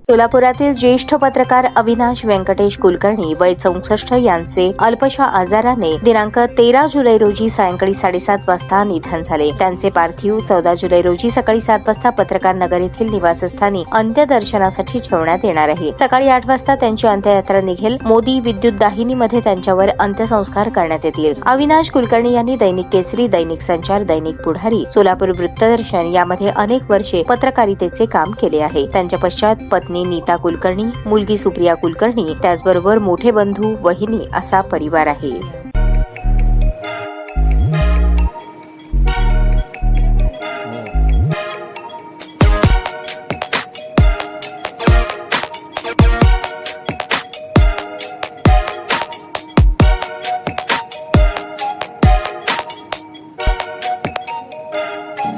सोलापुरातील ज्येष्ठ पत्रकार अविनाश व्यंकटेश कुलकर्णी वय 64 यांचे अल्पशा आजाराने दिनांक 13 जुलै रोजी सायंकाळी 7:30 वाजता निधन झाले. त्यांचे पार्थिव 14 जुलै रोजी सकाळी 7 वाजता पत्रकार नगर येथील निवासस्थानी अंत्यदर्शनासाठी ठेवण्यात येणार आहे. सकाळी 8 वाजता त्यांची अंत्ययात्रा निघेल. मोदी विद्युत दाहिनीमध्ये त्यांच्यावर अंत्यसंस्कार करण्यात येतील. अविनाश कुलकर्णी यांनी दैनिक केसरी, दैनिक संचार, दैनिक पुढारी, सोलापूर वृत्तदर्शन यामध्ये अनेक वर्षे पत्रकारितेचे काम केले आहे. त्यांच्या पश्चात पत्नी नीता कुलकर्णी, मुलगी सुप्रिया कुलकर्णी, त्याचबरोबर मोठे बंधू, वहिनी असा परिवार आहे.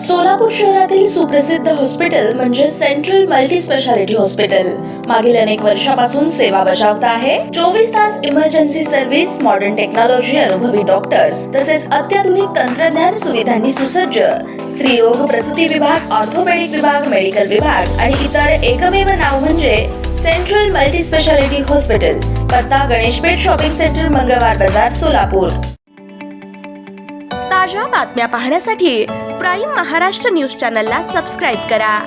सोलापूर शहरातील सुप्रसिद्ध हॉस्पिटल म्हणजे सेंट्रल मल्टी स्पेशालिटी हॉस्पिटल मागील अनेक वर्षापासून सेवा बजावत आहे. 24 तास इमर्जन्सी सर्व्हिस, मॉडर्न टेक्नॉलॉजी, अनुभवी डॉक्टर्स तसेच अत्याधुनिक तंत्रज्ञान सुविधांनी सुसज्ज स्त्रीरोग प्रसूती विभाग, ऑर्थोपेडिक विभाग, मेडिकल विभाग आणि इतर एकमेव नाव म्हणजे सेंट्रल मल्टी स्पेशालिटी हॉस्पिटल. पत्ता गणेशपेठ शॉपिंग सेंटर, मंगळवार बाजार, सोलापूर. ताज्या बातम्या पाहण्यासाठी प्राईम महाराष्ट्र न्यूज चॅनलला सबस्क्राईब करा.